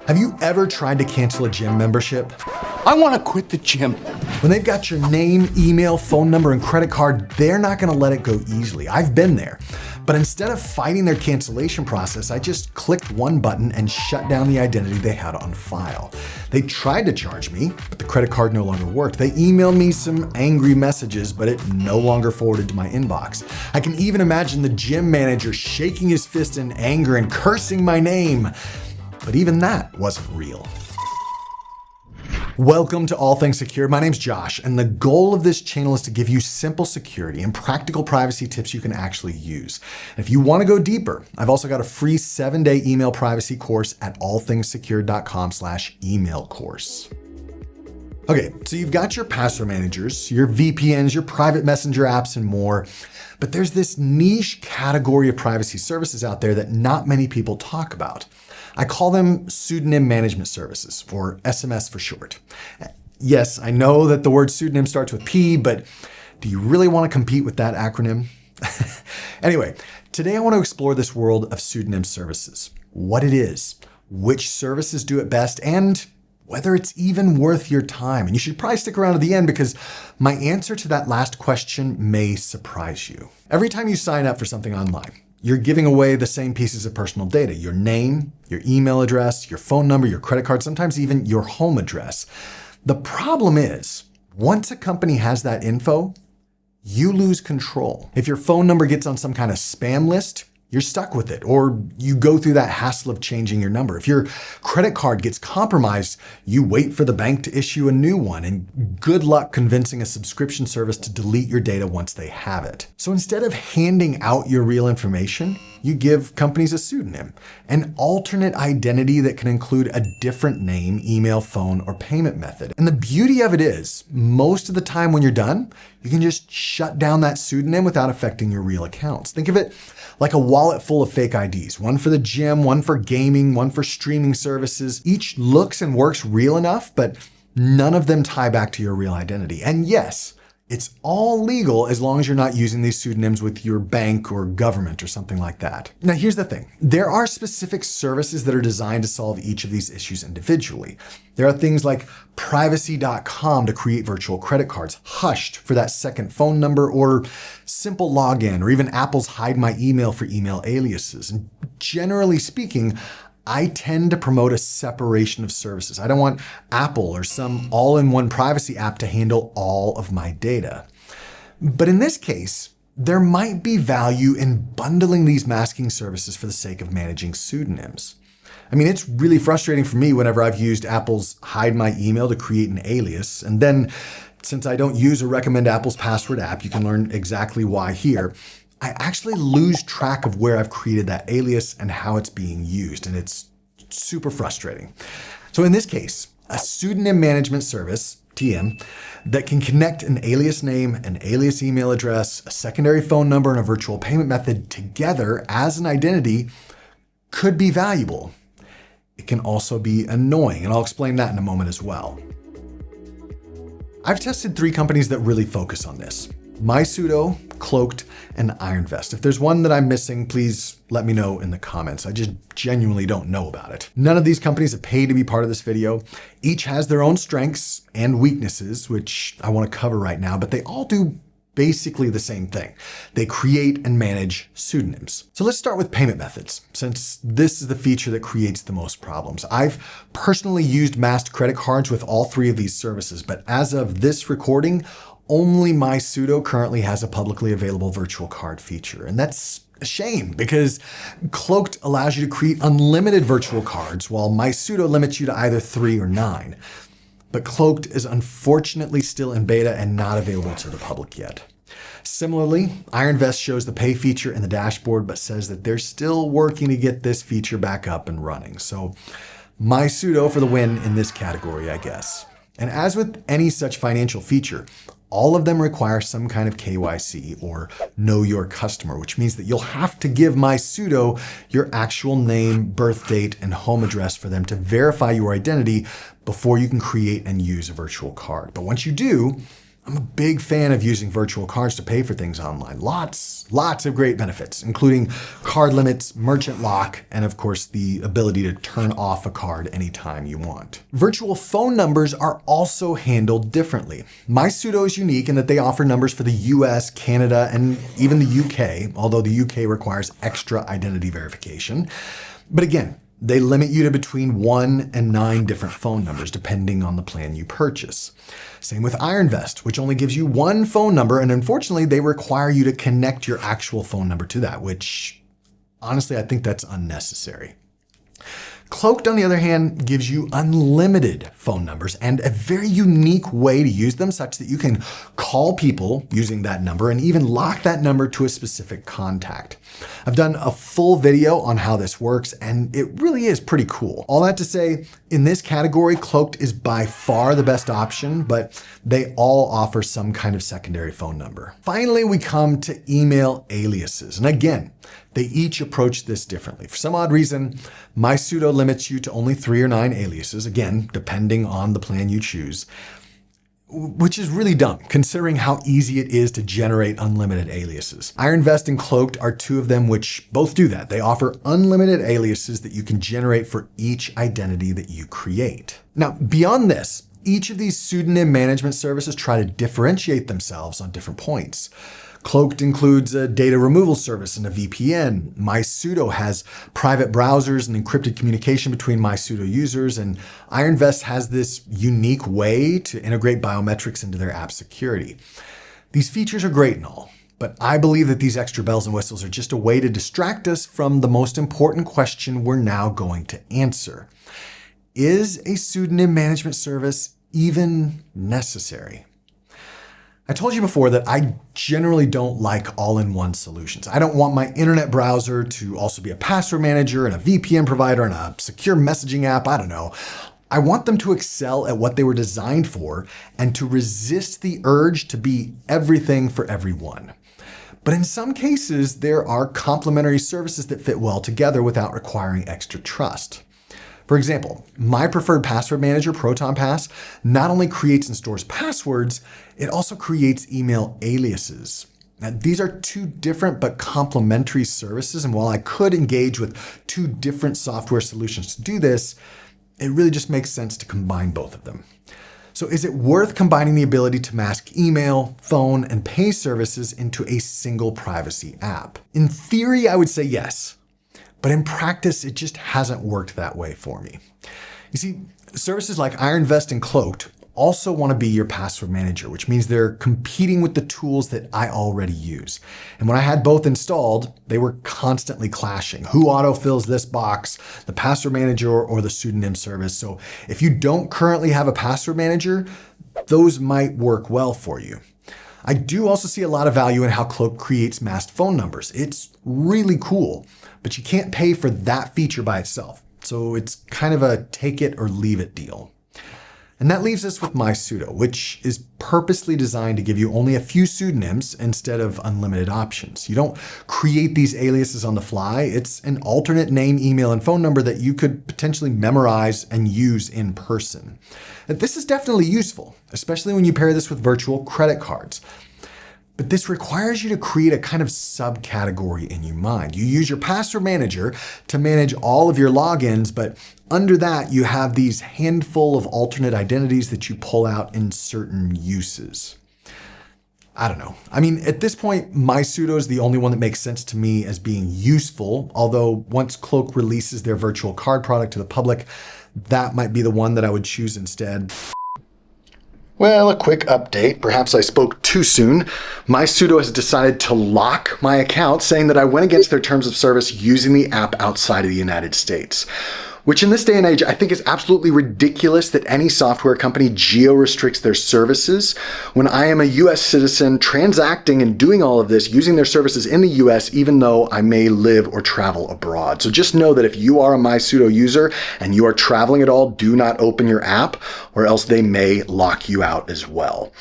Have you ever tried to cancel a gym membership? I want to quit the gym. When they've got your name, email, phone number, and credit card, they're not going to let it go easily. I've been there. But instead of fighting their cancellation process, I just clicked one button and shut down the identity they had on file. They tried to charge me, but the credit card no longer worked. They emailed me some angry messages, but it no longer forwarded to my inbox. I can even imagine the gym manager shaking his fist in anger and cursing my name. But even that wasn't real. Welcome to All Things Secure. My name's Josh, and the goal of this channel is to give you simple security and practical privacy tips you can actually use. And if you want to go deeper, I've also got a free 7-day email privacy course at allthingssecure.com/email course. Okay, so you've got your password managers, your VPNs, your private messenger apps, and more. But there's this niche category of privacy services out there that not many people talk about. I call them pseudonym management services, or SMS for short. Yes, I know that the word pseudonym starts with P, but do you really want to compete with that acronym? Anyway, today I want to explore this world of pseudonym services, what it is, which services do it best, and whether it's even worth your time. And you should probably stick around to the end because my answer to that last question may surprise you. Every time you sign up for something online, you're giving away the same pieces of personal data: your name, your email address, your phone number, your credit card, sometimes even your home address. The problem is, once a company has that info, you lose control. If your phone number gets on some kind of spam list, you're stuck with it, or you go through that hassle of changing your number. If your credit card gets compromised, you wait for the bank to issue a new one, and good luck convincing a subscription service to delete your data once they have it. So instead of handing out your real information, you give companies a pseudonym, an alternate identity that can include a different name, email, phone, or payment method. And the beauty of it is, most of the time when you're done, you can just shut down that pseudonym without affecting your real accounts. Think of it like a wallet full of fake IDs, one for the gym, one for gaming, one for streaming services. Each looks and works real enough, but none of them tie back to your real identity. And yes, it's all legal as long as you're not using these pseudonyms with your bank or government or something like that. Now, here's the thing. There are specific services that are designed to solve each of these issues individually. There are things like privacy.com to create virtual credit cards, Hushed for that second phone number, or Simple Login, or even Apple's Hide My Email for email aliases. And generally speaking, I tend to promote a separation of services. I don't want Apple or some all-in-one privacy app to handle all of my data. But in this case, there might be value in bundling these masking services for the sake of managing pseudonyms. I mean, it's really frustrating for me whenever I've used Apple's Hide My Email to create an alias. And then, since I don't use or recommend Apple's password app, you can learn exactly why here, I actually lose track of where I've created that alias and how it's being used, and it's super frustrating. So in this case, a pseudonym management service, TM, that can connect an alias name, an alias email address, a secondary phone number, and a virtual payment method together as an identity could be valuable. It can also be annoying, and I'll explain that in a moment as well. I've tested 3 companies that really focus on this: MySudo, Cloaked, and IronVest. If there's one that I'm missing, please let me know in the comments. I just genuinely don't know about it. None of these companies have paid to be part of this video. Each has their own strengths and weaknesses, which I want to cover right now, but they all do basically the same thing. They create and manage pseudonyms. So let's start with payment methods, since this is the feature that creates the most problems. I've personally used masked credit cards with all 3 of these services, but as of this recording, only MySudo currently has a publicly available virtual card feature. And that's a shame because Cloaked allows you to create unlimited virtual cards, while MySudo limits you to either 3 or 9. But Cloaked is unfortunately still in beta and not available to the public yet. Similarly, IronVest shows the pay feature in the dashboard, but says that they're still working to get this feature back up and running. So MySudo for the win in this category, I guess. And as with any such financial feature, all of them require some kind of KYC, or know your customer, which means that you'll have to give MySudo your actual name, birth date, and home address for them to verify your identity before you can create and use a virtual card. But once you do, I'm a big fan of using virtual cards to pay for things online. Lots of great benefits, including card limits, merchant lock, and of course the ability to turn off a card anytime you want. Virtual phone numbers are also handled differently. MySudo is unique in that they offer numbers for the US, Canada, and even the UK, although the UK requires extra identity verification. But again, they limit you to between 1 and 9 different phone numbers, depending on the plan you purchase. Same with IronVest, which only gives you one phone number, and unfortunately, they require you to connect your actual phone number to that, which honestly, I think that's unnecessary. Cloaked, on the other hand, gives you unlimited phone numbers and a very unique way to use them such that you can call people using that number and even lock that number to a specific contact. I've done a full video on how this works, and it really is pretty cool. All that to say, in this category, Cloaked is by far the best option, but they all offer some kind of secondary phone number. Finally, we come to email aliases. And again, they each approach this differently. For some odd reason, MySudo limits you to only 3 or 9 aliases, again, depending on the plan you choose, which is really dumb considering how easy it is to generate unlimited aliases. IronVest and Cloaked are 2 of them which both do that. They offer unlimited aliases that you can generate for each identity that you create. Now, beyond this, each of these pseudonym management services try to differentiate themselves on different points. Cloaked includes a data removal service and a VPN. MySudo has private browsers and encrypted communication between MySudo users, and IronVest has this unique way to integrate biometrics into their app security. These features are great and all, but I believe that these extra bells and whistles are just a way to distract us from the most important question we're now going to answer. Is a pseudonym management service even necessary? I told you before that I generally don't like all-in-one solutions. I don't want my internet browser to also be a password manager and a VPN provider and a secure messaging app. I don't know. I want them to excel at what they were designed for and to resist the urge to be everything for everyone. But in some cases, there are complementary services that fit well together without requiring extra trust. For example, my preferred password manager, ProtonPass, not only creates and stores passwords, it also creates email aliases. Now, these are 2 different but complementary services, and while I could engage with 2 different software solutions to do this, it really just makes sense to combine both of them. So is it worth combining the ability to mask email, phone, and pay services into a single privacy app? In theory, I would say yes. But in practice, it just hasn't worked that way for me. You see, services like IronVest and Cloaked also want to be your password manager, which means they're competing with the tools that I already use. And when I had both installed, they were constantly clashing. Who autofills this box, the password manager or the pseudonym service? So if you don't currently have a password manager, those might work well for you. I do also see a lot of value in how Cloak creates masked phone numbers. It's really cool, but you can't pay for that feature by itself. So it's kind of a take it or leave it deal. And that leaves us with MySudo, which is purposely designed to give you only a few pseudonyms instead of unlimited options. You don't create these aliases on the fly. It's an alternate name, email, and phone number that you could potentially memorize and use in person. And this is definitely useful, especially when you pair this with virtual credit cards. But this requires you to create a kind of subcategory in your mind. You use your password manager to manage all of your logins, but under that, you have these handful of alternate identities that you pull out in certain uses. I don't know. I mean, at this point, MySudo is the only one that makes sense to me as being useful, although once Cloak releases their virtual card product to the public, that might be the one that I would choose instead. Well, a quick update. Perhaps I spoke too soon. MySudo has decided to lock my account, saying that I went against their terms of service using the app outside of the United States. Which in this day and age, I think is absolutely ridiculous that any software company geo-restricts their services. When I am a US citizen transacting and doing all of this using their services in the US, even though I may live or travel abroad. So just know that if you are a MySudo user and you are traveling at all, do not open your app or else they may lock you out as well.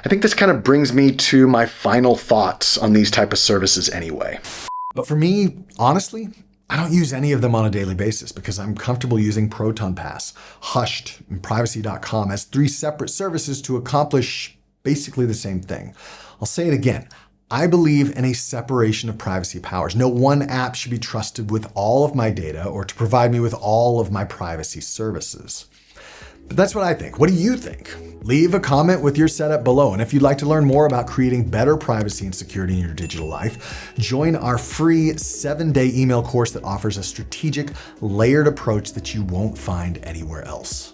I think this kind of brings me to my final thoughts on these type of services anyway. But for me, honestly, I don't use any of them on a daily basis because I'm comfortable using ProtonPass, Hushed, and Privacy.com as 3 separate services to accomplish basically the same thing. I'll say it again. I believe in a separation of privacy powers. No one app should be trusted with all of my data or to provide me with all of my privacy services. But that's what I think. What do you think? Leave a comment with your setup below. And if you'd like to learn more about creating better privacy and security in your digital life, join our free 7-day email course that offers a strategic, layered approach that you won't find anywhere else.